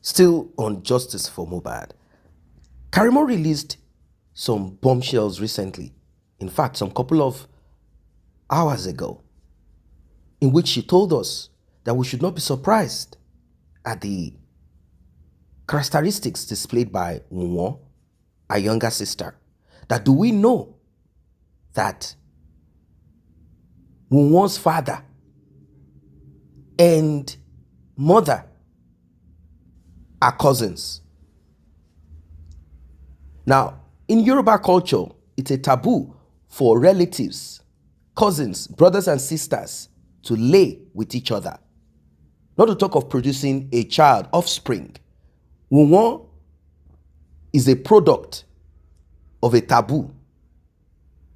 Still on justice for Mohbad, Karimo released some bombshells recently. In fact, some couple of hours ago, in which she told us that we should not be surprised at the characteristics displayed by Wunmi, our younger sister. That do we know that Wunmi's father and mother are cousins? Now, in Yoruba culture, it's a taboo for relatives, cousins, brothers and sisters to lay with each other. Not to talk of producing a child, offspring. Wunmi is a product of a taboo,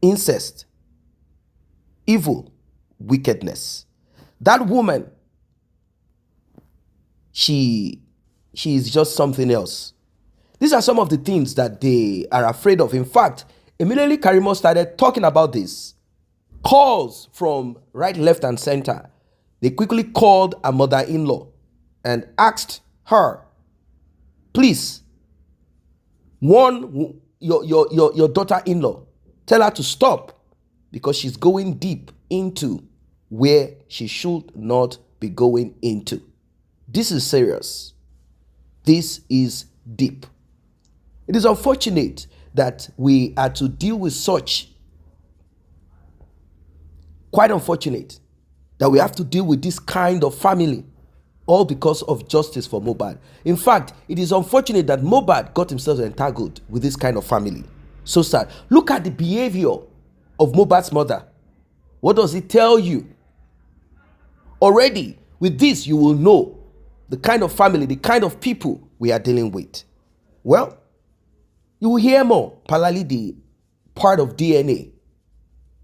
incest, evil, wickedness. That woman, she is just something else. These are some of the things that they are afraid of. In fact, immediately Karimo started talking about this, calls from right, left, and center. They quickly called a mother-in-law and asked her, please, warn your daughter-in-law, tell her to stop, because she's going deep into where she should not be going into. This is serious. This is deep. It is unfortunate that we are to deal with such. Quite unfortunate that we have to deal with this kind of family, all because of justice for Mohbad. In fact, it is unfortunate that Mohbad got himself entangled with this kind of family. So sad. Look at the behavior of Mohbad's mother. What does it tell you? Already, with this, you will know the kind of family, the kind of people we are dealing with. Well, you will hear more, Palali, the part of DNA.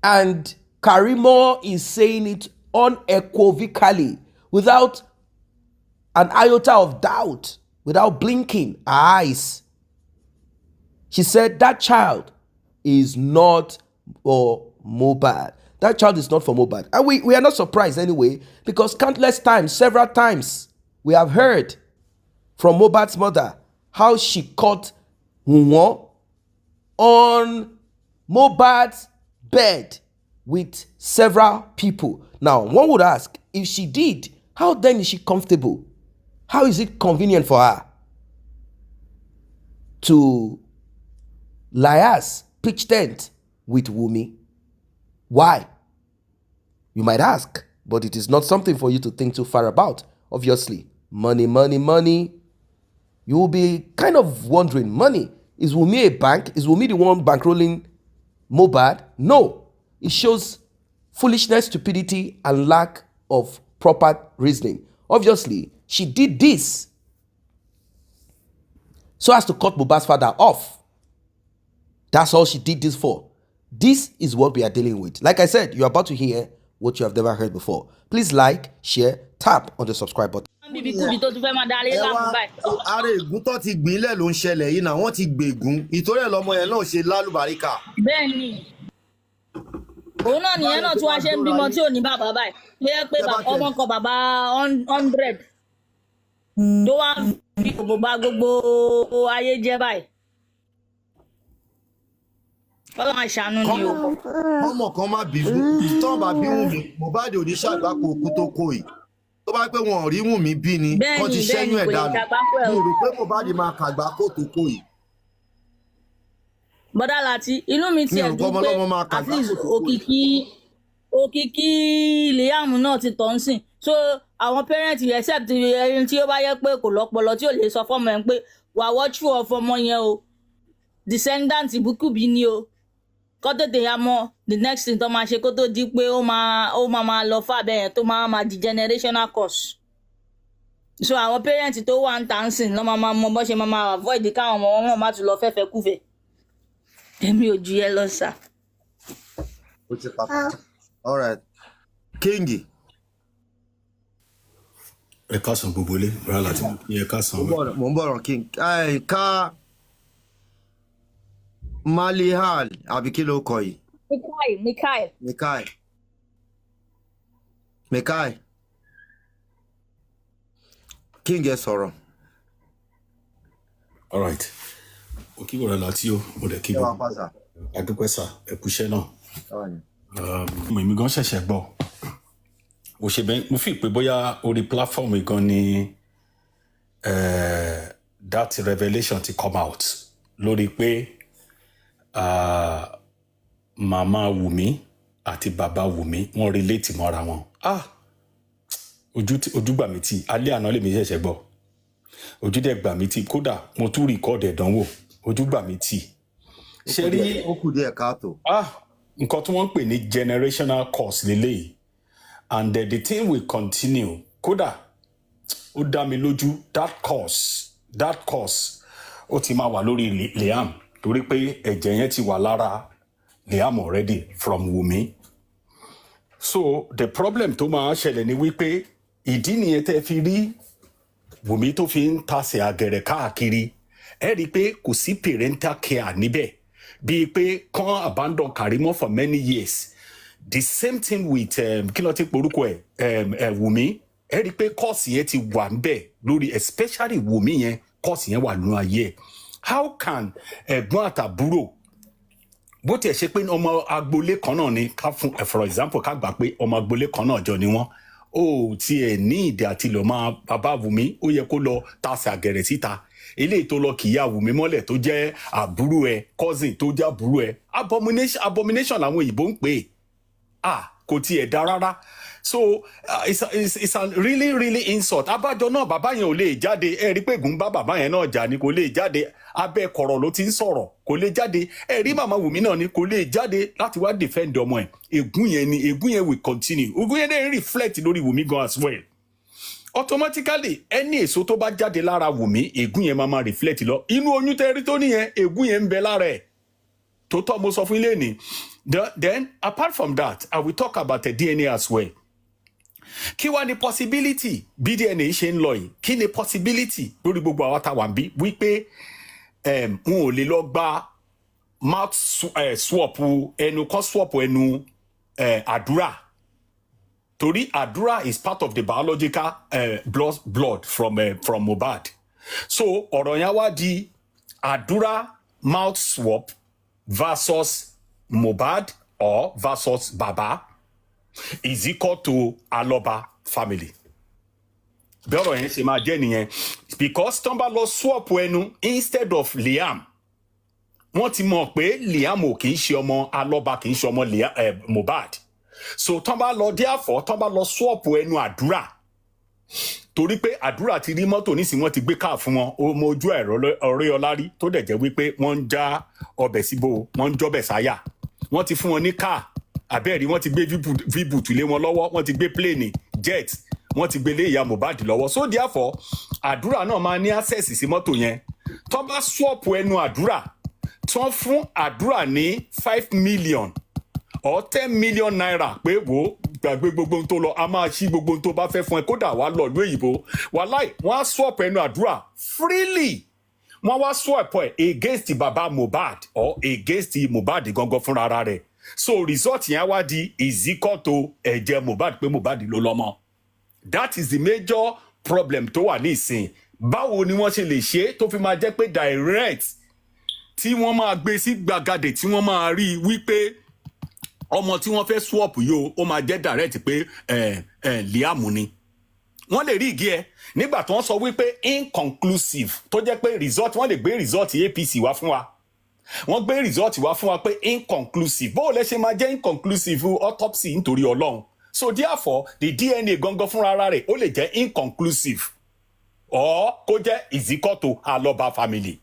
And Karimo is saying it unequivocally, without an iota of doubt, without blinking her eyes. She said that child is not for Mohbad. That child is not for Mohbad. And we are not surprised anyway, because countless times, several times, we have heard from Mohbad's mother how she caught Wunmi on Mohbad's bed with several people. Now, one would ask, if she did, how then is she comfortable? How is it convenient for her to liaise, pitch tent with Wunmi? Why? You might ask, but it is not something for you to think too far about. Obviously, money, money, money. You will be kind of wondering, money, is Wunmi a bank? Is Wunmi the one bankrolling Mohbad? No. It shows foolishness, stupidity, and lack of proper reasoning. Obviously, she did this so as to cut Mohbad's father off. That's all she did this for. This is what we are dealing with. Like I said, you're about to hear what you have never heard before. Please like, share, tap on the subscribe button. Ààrẹ ègún tó ti gbìnlẹ̀ ló ń ṣẹlẹ̀ yìí náà, wọ́n ti gbègún ìtorí ẹ̀ lọ́mọ yẹn náà ṣe lálùbáríkà. Bẹ́ẹ̀ni òun náà nìyẹn náà tí wàá ṣe ń bímọ tí ò ní bàbá báyìí tó yẹ pé ọmọ kan bàbá 100 tó wá fi gbogbo ayé jẹ́ báyìí. Ọlọ́run àṣàánú ni o. Ọmọ kan má bínú tán bá bí Wùnmí Mohbad ò ní ṣàgbákò òkú tó kó yìí. Tó bá pé wọn ò rí Wùnmí bí ni wọ́n ti ṣẹ́yún ẹ̀ dànù. Mo rò pé Mohbad máa kàgbákò tó kó yìí. Bọ́dá láti inú mi ti ẹ̀dùn pé at least òkìkí Liam náà ti tọ̀ ń sìn. So àwọn parents except ẹni tí ó bá yẹ pé kò lọ́pọlọ tí ò lè sọ fọ́mọ ẹ̀ pé wà watchful of ọmọ yẹn o, descendant Ìbúkúbí ni o. Kó tètè ya mọ́ the next thing tó máa ṣe kó tó di pé ó máa lọ fà bẹ́ẹ̀ tó máa di generational curse. So àwọn parents tó wà ń tà ń sìn lọ́ máa mọ bó ṣe máa avoid káwọn ọmọ wọn má tún lọ fẹ́fẹ́ kúfẹ̀ẹ́. Èmi ò ju yẹ lọ sà. All right. Kingi. Ẹ káàsán gbogbo ilé, rárá láti ẹ káàsán. Mo ń bọ̀rọ̀ King. Ká Malihal àbí kí ló kọ yìí? Mikael. King ẹ sọ̀rọ̀. all right òkè wọ̀rọ̀ láti o mo dẹ̀ kí ẹ wá gbogbo pàṣà. adúpẹ́ sà ẹ kú iṣẹ́ náà Báwo ni? mo èmi gan ṣẹ̀ṣẹ̀ gbọ́ mo ṣe bẹ́ẹ̀ mo fi pé bóyá orí platform yìí gan ni that revelation ti come out lórí pé màmá Wùmí àti bàbá Wùmí wọ́n relate mọ́ra wọn ojú gbà mí tì alẹ́ àná lèmi ṣẹ̀ṣẹ̀ gbọ́ ojú dẹ̀ gbà mí tì kódà mo tún rìkọ́ọ̀dù ẹ̀dánwò ojú gbà mí tì ṣe rí Ó kù díẹ̀ káàtó. nǹkan tí wọ́n ń pè ní generational curse lélẹ́yìí and the thing will continue kódà ó dá mi lójú that curse ó ti máa wà lórí Liam torí pé ẹ̀jẹ̀ yẹn ti wà lára Liam already from Wunmi so the problem tó máa ṣẹlẹ̀ ni wípé ìdí nìyẹn tẹ́ fi rí Wunmi tó fi ń tasẹ̀ àgẹ̀rẹ̀ káàkiri ẹ rí i pé kò sí parental care níbẹ̀ bíi pé kán abandon Karimo for many years the same thing with kí ló ti porúkọ Wunmi ẹ rí i pé kọ́ọ̀sì yẹn ti wà níbẹ̀ lórí especially Wunmi yẹn kọ́ọ̀sì yẹn wà nínú ayé ẹ̀ how can ẹ̀gbọ́n àtàbúrò bó tiẹ̀ ṣe pé ọmọ agboolé kan náà ni ká fún for example ká gbà pé ọmọ agboolé kan náà jọ ni wọ́n ó tiẹ̀ ní ìdí àti lọ́ọ́ máa bàbá Wunmi ó yẹ kó lọ tasẹ̀ àgẹ̀rẹ̀ síta eléyìí tó lọ kìyà Wunmi mọ́lẹ̀ tó jẹ́ àbúrò ẹ̀ cousin tó jẹ́ àbúrò ẹ̀ abomination làwọn òyìnbó ń pè é kò tiẹ̀ dá rárá so it's a really insult abájọ náà bàbá yẹn ò lè jáde ẹ rí pé ègún bá bàbá yẹn náà jà ni kò lè jáde abẹ́ kọ̀rọ̀ ló ti ń sọ̀rọ̀ kò lè jáde ẹ rí màmá Wunmi náà ni kò lè jáde láti wá defend ọmọ ẹ̀ ègún yẹn will continue ègún yẹn dẹ̀ reflect lórí Wunmi gan as well automatically ẹni èso tó bá jáde lára Wunmi ègún yẹn máa reflect lọ inú oyún tẹ́rí tó nìyẹn ègún yẹn ń bẹ lára ẹ̀ tó tọ́ mo sọ fún ilé ni then apart from that I will talk about the DNA as well kí wá ní possibility bí DNA ṣe ń lọ yìí kí ni possibility lórí gbogbo àwọn táwa ń bí wípé n ò lè lọ gba mouth swap ẹnu kan swap ẹnu àdúrà torí àdúrà is part of the biological blood from Mohbad so ọ̀rọ̀ yẹn wá di àdúrà mouth swap versus Mohbad or versus Baba is equal to Aloba family. Bí ọ̀rọ̀ yẹn ṣe máa jẹ́ nìyẹn because tán bá lọ swap ẹnu instead of Liam wọ́n ti mọ̀ pé Liam ò kì í ṣe ọmọ Aloba kì í ṣe ọmọ Mohbad so tán bá lọ therefore tán bá lọ swap ẹnu àdúrà torí pé àdúrà ti rí mọ́tò nísìnyí wọ́n ti gbé káà fún wọn ọmọ ojú ẹ̀rọ ọ̀rẹ́ ọlárí tó dẹ̀ jẹ́ wípé wọ́n ń já ọbẹ̀ síbò wọ́n ń jọ́bẹ̀ sáyà wọ́n ti fún wọn ní káà àbẹ́ẹ̀rí wọ́n ti gbé vboot lé wọn lọ́wọ́ wọ́n ti gbé plane jet wọ́n ti gbé lé ìyá Mohbad lọ́wọ́ so therefore àdúrà náà máa ní access sí mọ́tò yẹn tó bá swap ẹnu àdúrà tó fún àdúrà ní 5 million or 10 million naira pé wò gbàgbé gbogbo ohun tó lọ a máa ṣí gbogbo ohun tó bá fẹ́ fún ẹ kódà wàá lọ ìlú òyìnbó wàláì wọ́n á swap ẹnu àdúrà freely wọ́n wá swap ẹ̀ against baba Mohbad or against Mohbad gangan fúnra rẹ̀ so result yẹn wá di is equal to ẹ̀jẹ̀ Mohbad pé Mohbad ló lọ́mọ that is the major problem tó wà ní ìsìn báwo ni wọ́n ṣe lè ṣe tó fi máa jẹ́ pé direct tí wọ́n máa gbé sí gbàgàdé tí wọ́n máa rí wípé ọmọ tí wọ́n fẹ́ swap yìí ó máa jẹ́ direct pé Liam ni wọ́n lè rí igi ẹ nígbà tí wọ́n sọ wípé inconclusive tó jẹ́ pé result wọ́n lè gbé result APC wá fún wa wọ́n gbé result wá fún wa pé inconclusive bó lẹ ṣe máa jẹ́ inconclusive autopsy nítorí Ọlọ́run so therefore the DNA gangan fúnra rẹ̀ ó lè jẹ́ inconclusive or kó jẹ́ is equal to Aloba family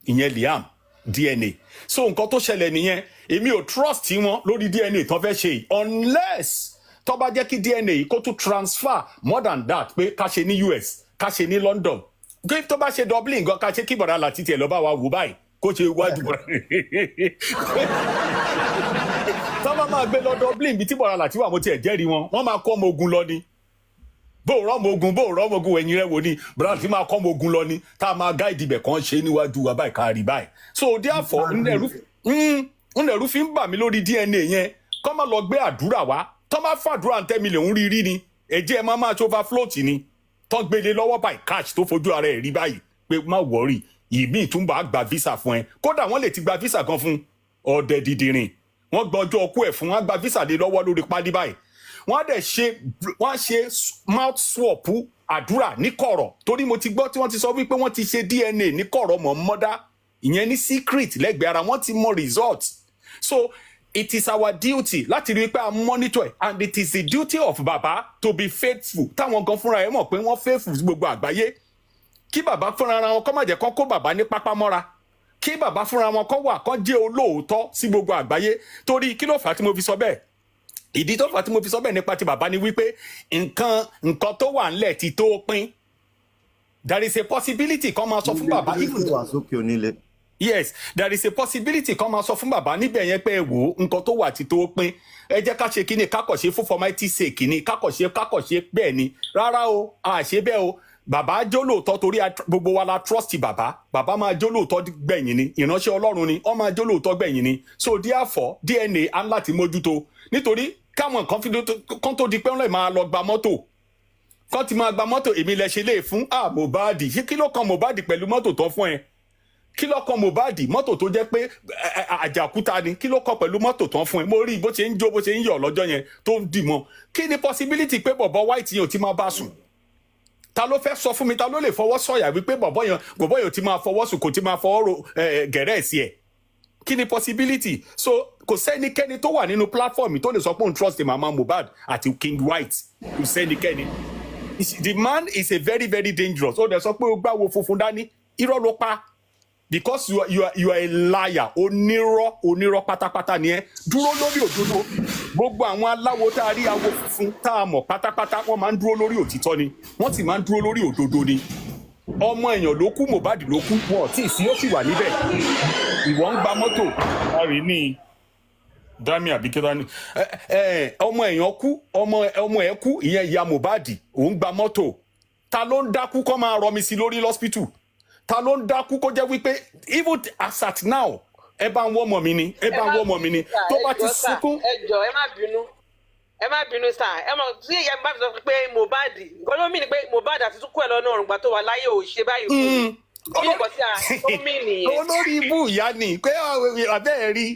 ìyẹn Liam DNA so nǹkan tó ṣẹlẹ̀ nìyẹn èmi ò trust wọn lórí DNA tán fẹ́ ṣe unless tó bá jẹ́ kí DNA yìí kó tún transfer more than that pé ká ṣe ní US ká ṣe ní London kí tó bá ṣe Dublin gan ká ṣe kí bọ̀dá láti tiẹ̀ lọ́ bá wa wò báyìí kó ṣe wájú bọ̀dá tó bá máa gbé lọ Dublin bí tí bọ̀dá láti wà mo tiẹ̀ jẹ́rìí wọ́n máa kó ọmọ ogun lọ ni bó rọ́mọ ogun ẹ̀yìn rẹ̀ wò ni bọ̀dá láti máa kọ́ ọmọ ogun lọ ni tá a máa gáìdì ibẹ̀ kan ṣe níwájú wa báyìí kárí báyìí so therefore ńlẹ̀rú fi ń bà mí lórí DNA yẹn kọ́ máa lọ gbé àdúrà wá tọ́ bá fàdúrà 10 million rí ni ẹ̀jẹ̀ máa overfloat ni tọ́ gbélé lọ́wọ́ by cash tó fojú ara ẹ̀ rí báyìí pé má wọ́rì ìmí ìtúnbà gba visa fún ẹ kódà wọ́n lè ti gba visa gan fún ọ̀dẹ̀ dìdìrìn wọ́n gba ọjọ́ ọkú ẹ̀ fún wọn gba visa lé lọ́wọ́ lórí pálí báyìí wọ́n á dẹ̀ ṣe mouth swap àdúrà ní kọ̀rọ̀ torí mo ti gbọ́ tí wọ́n ti sọ wípé wọ́n ti ṣe DNA ní kọ̀rọ̀ mọ́ mọ́dá ìyẹn ní secret lẹ́gbẹ̀ẹ́ ara wọ́n ti mọ result so it is our duty láti rí i pé a monitor it and it is the duty of baba to be faithful táwọn gan fúnra ẹ̀ mọ̀ pé wọ́n faithful sí gbogbo àgbáyé kí baba fúnra wọn kọ́ má jẹ́ kán kó baba ní pápá mọ́ra kí baba fúnra wọn kọ́ wà kán jẹ́ olóòótọ́ sí gbogbo àgbáyé torí kí ló fà á tí mo fi sọ bẹ́ẹ̀ ìdí tó fà á tí mo fi sọ bẹ́ẹ̀ nípa ti baba ni wípé nǹkan tó wà ńlẹ̀ ti tó pín there is a possibility kan máa sọ fún baba even though yes there is a possibility kan máa sọ fún bàbá níbẹ̀ yẹn pé ẹ wò ó nǹkan tó wà tí tó pín ẹ jẹ́ ká ṣe kíni kákọ̀ṣe fún formality sake ni kákọ̀ṣe bẹ́ẹ̀ ni rárá o a ṣe bẹ́ẹ̀ o bàbá jólóòtọ́ torí gbogbo wa la trust bàbá máa jólóòtọ́ gbẹ̀yìn ni ìránṣẹ́ ọlọ́run ni ó máa jólóòtọ́ gbẹ̀yìn ni so therefore DNA á láti mójútó nítorí káwọn kan tó di pé wọ́n lè máa lọ gba mọ́tò kan ti máa gba mọ́tò èmi lẹ ṣe lè fún Mohbad ṣé kí ló kan Mohbad pẹ̀lú mọ́tò tán fún ẹ kí ló kọ Mohbad mọ́tò tó jẹ́ pé àjàkúta ni kí ló kọ pẹ̀lú mọ́tò tán fún ẹ mo rí bó ṣe ń jó bó ṣe ń yọ̀ lọ́jọ́ yẹn tó ń dì mọ́ kí ni possibility pé bọ̀bọ̀ white yẹn ò ti máa bá sùn ta ló fẹ́ sọ fún mi ta ló lè fọwọ́ sọ̀yà wípé bọ̀bọ̀ yẹn ò ti máa fọwọ́ sùn kò ti máa fọwọ́ gẹ̀rẹ́ sí ẹ̀ kí ni possibility so kò sẹ́nikẹ́ni tó wà nínú platform tó lè sọ pé òun trust mama Mohbad àti King White kò sẹ́nikẹ́ni the man is a very very dangerous ó dẹ̀ sọ pé ó gbáwo funfun dání irọ́ ló pa because you are a liar onírọ́ pátápátá ni ẹ dúró lórí òdodo gbogbo àwọn aláwo tá a rí awo funfun tá a mọ̀ pátápátá wọ́n máa ń dúró lórí òtítọ́ ni wọ́n sì máa ń dúró lórí òdodo ni ọmọ èèyàn ló kú Mohbad ló kú wọn tí ì sí ó sì wà níbẹ̀ ìwọ ń gba mọ́tò láàrin ní dami àbíkẹ́dá ni ọmọ èèyàn kú ọmọ ẹ̀ kú ìyẹn ìyá Mohbad òun gba mọ́tò ta ló ń dákú kọ́ máa rọmi sí lórí lọ́spítù ta ló ń dákú kó jẹ́ wípé even as at now ẹ bá ń wọ́ ọmọ mi ni tó bá ti sunkún. ẹ jọ̀ọ́ ẹ má bínú sáà ẹ mọ̀ tí ìyá bá fi sọ pé Mohbad nǹkan ló mì ní pé Mohbad àti tún kú ẹ lọ́nà ọ̀run gbà tó wà láyé ò ṣe báyìí kú kí nǹkan tí a tó mì nìyẹn. olórí ibú ìyá ni pé abẹ́ẹ̀ rí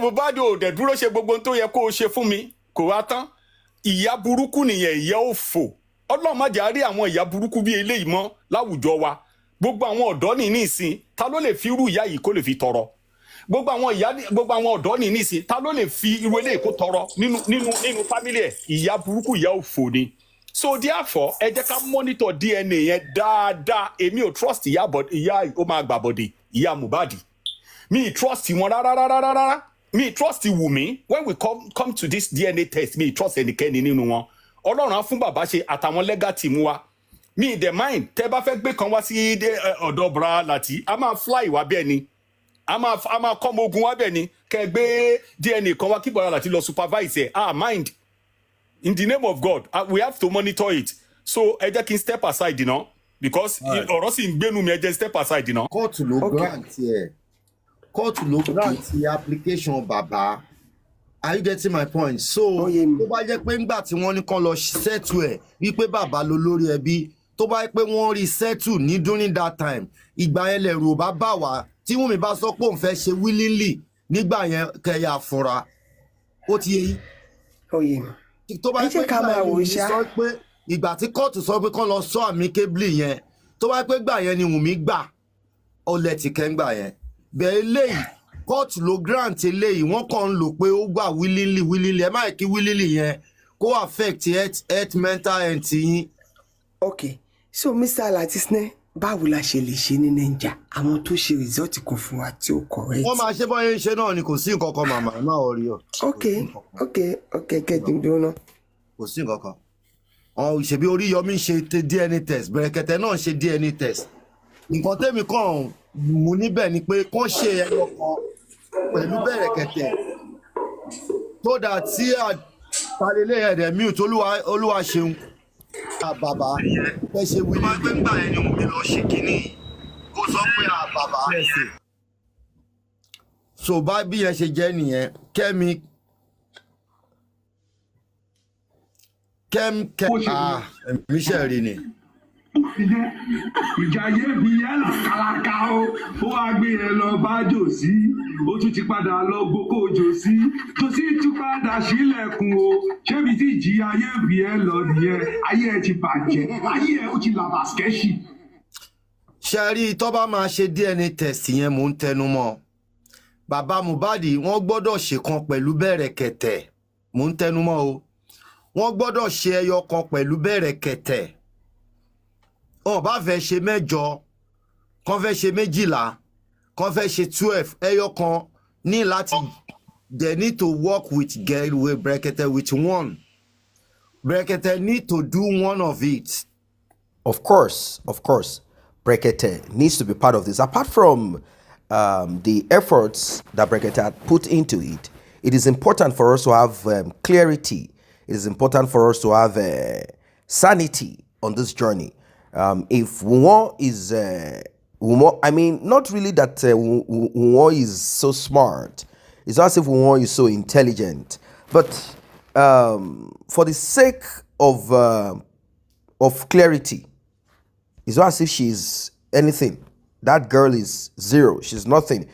Mohbad ò dẹ̀ dúró ṣe gbogbo ohun tó yẹ kó o ṣe fún mi kò wá tán ìyá burúkú nìyẹn ìyá òfò Ọlọ́run má jẹ́ á rí àwọn ìyá burúkú bíi eléyìí mọ́ láwùjọ wa gbogbo àwọn ọ̀dọ́ ní nísìn ta ló lè fi irú ìyá yìí kó lè fi tọrọ gbogbo àwọn ọ̀dọ́ ní nísìn ta ló lè fi irú eléyìí kó tọrọ nínú fámílì ẹ̀ ìyá burúkú ìyá òfò ni so therefore ẹ jẹ́ ká monitor DNA yẹn dáadáa èmi ò trust ìyá ó máa gbà bọ̀dẹ̀ ìyá Mohbad mi trust wọn rárá mi trust Wunmi when we come to this DNA test mi trust ẹnikẹ́ni nínú wọn Ọlọ́run á fún bàbá ṣe àtàwọn legal team wa mi the mind tẹ́ bá fẹ́ gbé kan wá sí ọ̀dọ̀ bra láti a máa fly wá bẹ́ẹ̀ ni a máa kọ́ ọmọ ogun wá bẹ́ẹ̀ ni kẹ́ gbé DNA kan wá kí bọ̀dá láti lọ supervise ẹ̀ mind in the name of God we have to monitor it so ẹ jẹ́ kí n step aside náà because ọ̀rọ̀ sì ń gbénu mi ẹ jẹ́ step aside náà. kóòtù ló grant application bàbá. Are you getting my point? So tó bá jẹ́ pé ńgbà tí wọ́n ní kán lọ settle ẹ̀ wípé bàbá ló lórí ẹbí tó bá jẹ́ pé wọ́n rí settle ní during that time ìgbà yẹn lẹ̀rù ò bá bà wá tí Wunmi bá sọ pé òun fẹ́ ṣe willingly nígbà yẹn kẹyà fúnra ó ti yé yín. tó bá jẹ́ pé ìgbà tí kóòtù sọ pé kán lọ sọ amicably yẹn tó bá jẹ́ pé gbà yẹn ni Wunmi gbà ọlẹ̀ tí kẹ́ ń gbà yẹn bẹ́ẹ̀ léyìí court ló grant eléyìí wọ́n kàn ń lò pé ó gbà willingly ẹ má kí willingly yẹn kó affect health mental health yín. ok so Mr. Alatisne báwo la ṣe lè ṣe ní Naija àwọn tó ṣe result kan fún wa tí ó correct. wọ́n máa ṣe bọ́yé ṣe náà ni kò sí nǹkan kan màmá ẹ má ọrí ọ. ok kẹ́ẹ̀dúndún náà. kò sí nǹkan kan ọ̀hún ṣèbí Oríyọmí ṣe DNA test Bẹ̀rẹ̀kẹ̀tẹ̀ náà ṣe DNA test nǹkan tẹ́mi kàn mú níbẹ̀ ni pé kán ṣe ẹyọ kan pẹ̀lú Bẹ̀rẹ̀kẹ̀tẹ̀ tó dà tí àtàlélẹ̀ ẹ̀rẹ̀ mute olúwa ṣeun bàbá fẹ́ ṣe wí. ọba gbẹ́ngbà yẹn ni Wunmi lọ ṣe kínní kó sọ pé bàbá so bá bí yẹn ṣe jẹ́ nìyẹn kẹ́mi ẹ̀mí ṣe rí ni ìyẹn ìjà ayé fi yẹn làkàlàkà o ó wá gbé yẹn lọ bá jòsí ó tún ti padà lọ gboko jòsí jòsí tún padà sílẹ̀kùn o ṣébi tí ìjì ayé fi yẹn lọ nìyẹn ayé ẹ ti bàjẹ́ ayé ẹ ó ti làbà skẹ́ṣì. ṣe rí tó bá máa ṣe DNA test yẹn mò ń tẹnu mọ́ bàbá Mohbad wọ́n gbọ́dọ̀ ṣèkan pẹ̀lú bẹ̀rẹ̀kẹ̀tẹ̀ mò ń tẹnu mọ́ o wọ́n gbọ́dọ̀ ṣe ẹyọ kan pẹ̀lú bẹ̀rẹ̀kẹ̀tẹ̀ wọn bá fẹ́ ṣe 8 kan fẹ́ ṣe 12 kan fẹ́ ṣe 12 ẹyọ kan ní láti they need to work with bẹ̀rẹ̀kẹ̀tẹ̀ with one bẹ̀rẹ̀kẹ̀tẹ̀ need to do one of it. Of course, Brekete needs to be part of this. Apart from the efforts that Brekete had put into it, it is important for us to have clarity. It is important for us to have sanity on this journey. If Wunmi is, I mean, not really that Wunmi is so smart. It's not as if Wunmi is so intelligent. But for the sake of clarity, it's not as if she's anything. That girl is zero. She's nothing.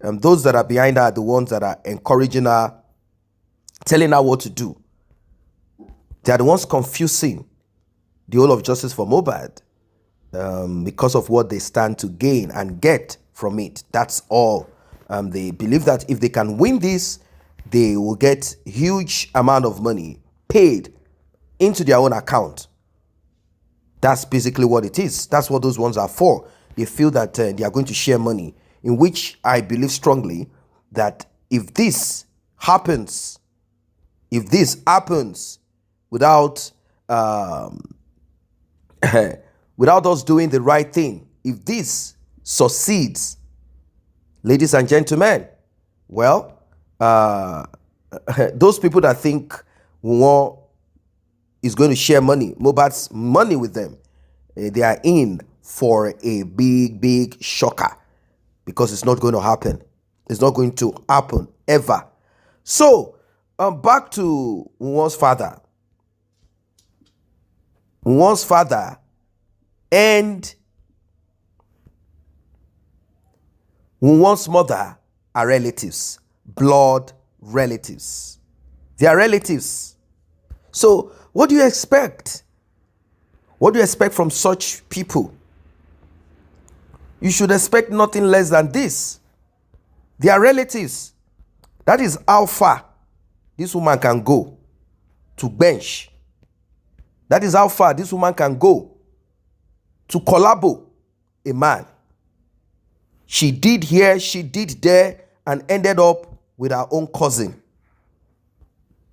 Those that are behind her are the ones that are encouraging her, telling her what to do. They are the ones confusing the whole of justice for Mohbad because of what they stand to gain and get from it. That's all. They believe that if they can win this, they will get huge amount of money paid into their own account. That's basically what it is. That's what those ones are for. They feel that they are going to share money, in which I believe strongly that if this happens without without us doing the right thing, if this succeeds, ladies and gentlemen, well, those people that think Wunmi is going to share money, Mohbad's money with them, they are in for a big shocker, because it's not going to happen. It's not going to happen ever. So, back to Wunmi's father. Wunmi's father and Wunmi's mother are relatives, blood relatives. They are relatives. So, what do you expect? What do you expect from such people? You should expect nothing less than this. They are relatives. That is how far this woman can go to bench. That is how far this woman can go to collabo a man. She did here, she did there, and ended up with her own cousin.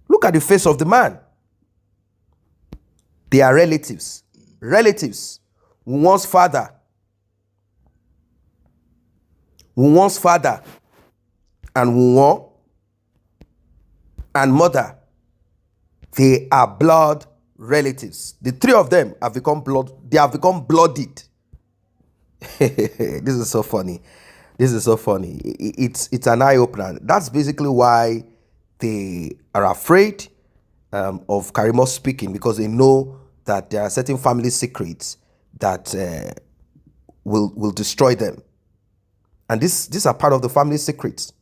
Look at the face of the man. They are relatives. Relatives. Wunmi's father and Wunmi and mother, they are blood relatives. The three of them have become blooded. This is so funny. It's an eye-opener. That's basically why they are afraid of Karimo speaking, because they know that there are certain family secrets that will destroy them. And these are part of the family secrets.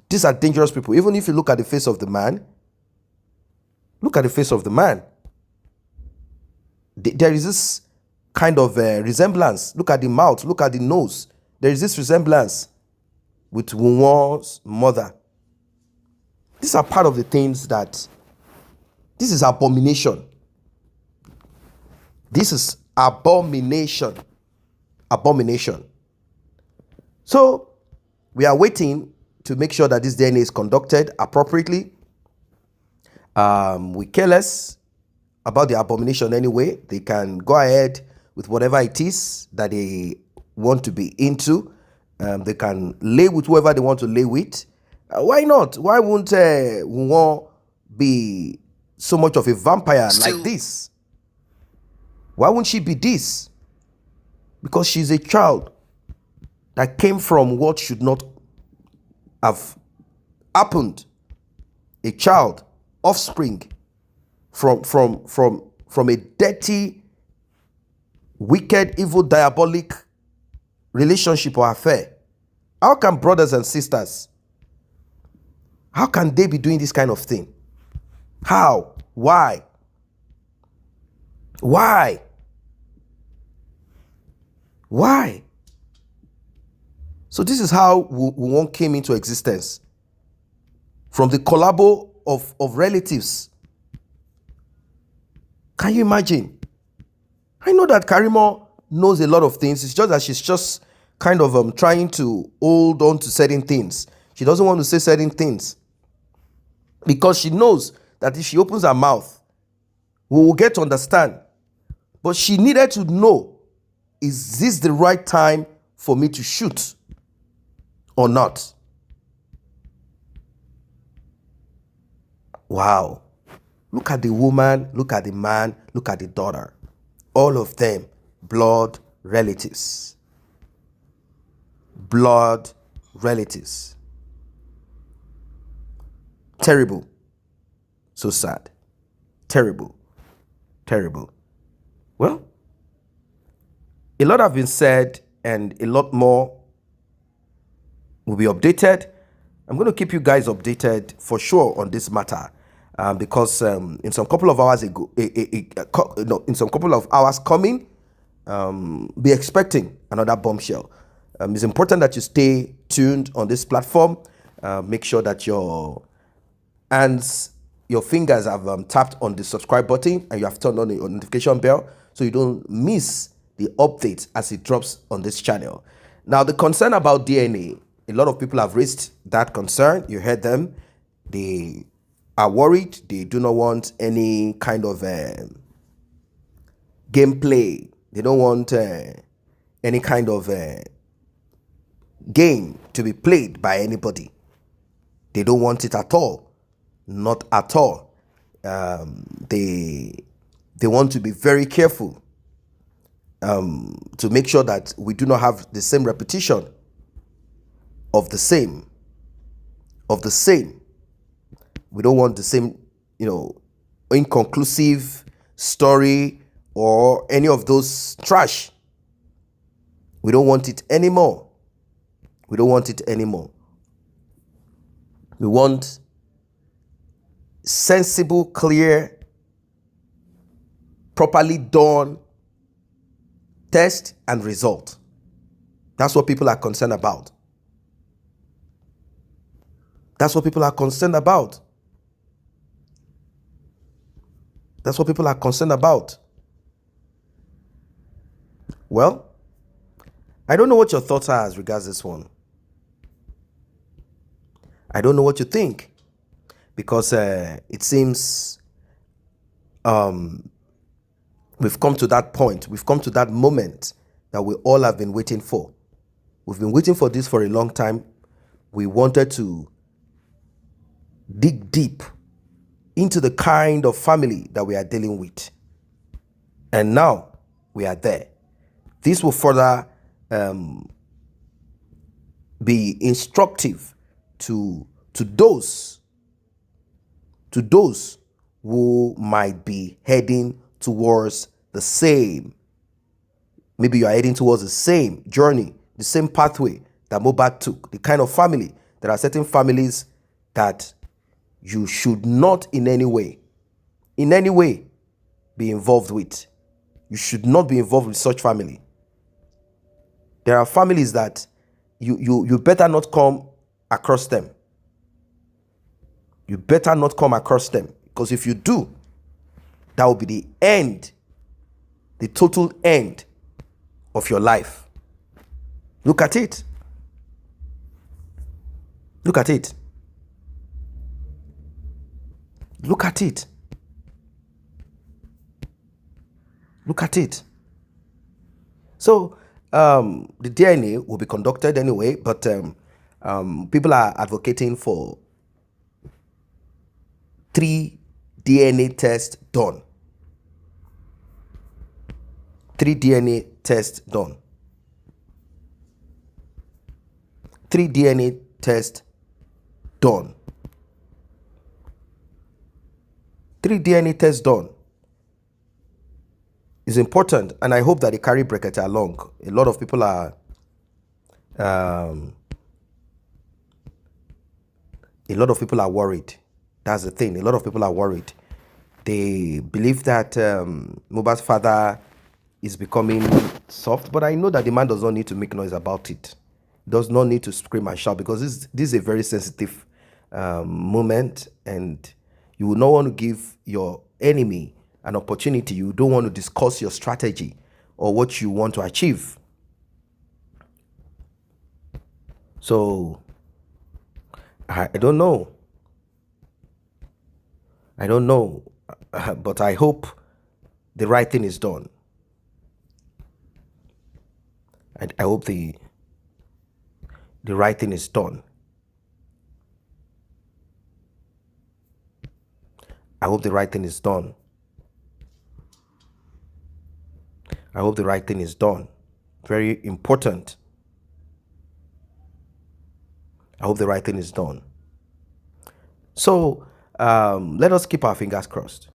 These are dangerous people. Even if you look at the face of the man, there is this kind of resemblance. Look at the mouth, look at the nose. There is this resemblance with Wunmi's mother. These are part of the things that, this is abomination. This is abomination. Abomination. So, we are waiting to make sure that this DNA is conducted appropriately. We care less about the abomination anyway. They can go ahead with whatever it is that they want to be into. They can lay with whoever they want to lay with. Why not? Why won't Wunmi be so much of a vampire like this? Why won't she be this? Because she's a child that came from what should not have happened. A child, offspring from a dirty wicked, evil, diabolic relationship or affair. How can brothers and sisters, how can they be doing this kind of thing? How? Why? Why? Why? So this is how Wunmi came into existence. From the collabo of relatives. Can you imagine? I know that Karimo knows a lot of things. It's just that she's just kind of trying to hold on to certain things. She doesn't want to say certain things. Because she knows that if she opens her mouth, we will get to understand. But she needed to know, is this the right time for me to shoot or not? Wow. Look at the woman, look at the man, look at the daughter. All of them blood relatives. Blood relatives. Terrible. So sad. Terrible. Terrible. Well, a lot have been said and a lot more will be updated. I'm going to keep you guys updated for sure on this matter because in some couple of hours ago, in some couple of hours coming, be expecting another bombshell. It's important that you stay tuned on this platform. Make sure that your fingers have tapped on the subscribe button and you have turned on the notification bell so you don't miss the update as it drops on this channel. Now, the concern about DNA, a lot of people have raised that concern. You heard them. They are worried. They do not want any kind of gameplay. They don't want any kind of game to be played by anybody. They don't want it at all. Not at all. They want to be very careful to make sure that we do not have the same repetition of the same. We don't want the same, inconclusive story or any of those trash. We don't want it anymore. We don't want it anymore. We want sensible, clear, properly done test and result. That's what people are concerned about. That's what people are concerned about. That's what people are concerned about. Well, I don't know what your thoughts are as regards this one. I don't know what you think. Because it seems we've come to that point. We've come to that moment that we all have been waiting for. We've been waiting for this for a long time. We wanted to dig deep into the kind of family that we are dealing with. And now we are there. This will further be instructive to those who might be heading towards the same. Maybe you are heading towards the same journey, the same pathway that Mohbad took. The kind of family, there are certain families that you should not in any way be involved with. You should not be involved with such family. There are families that you better not come across them. You better not come across them. Because if you do, that will be the end, the total end of your life. Look at it. Look at it. Look at it. Look at it. So, the DNA will be conducted anyway, but people are advocating for 3 DNA tests done. 3 DNA tests done. 3 DNA tests done. 3 DNA tests done. is important, and I hope that they carry Brekete along. A lot of people are worried. That's the thing. A lot of people are worried. They believe that Mohbad's father is becoming soft, but I know that the man does not need to make noise about it. Does not need to scream and shout, because this is a very sensitive moment, and you will not want to give your enemy an opportunity. You don't want to discuss your strategy or what you want to achieve. So I don't know. I don't know, but I hope the right thing is done. I hope the right thing is done. I hope the right thing is done. I hope the right thing is done. Very important. I hope the right thing is done. So let us keep our fingers crossed.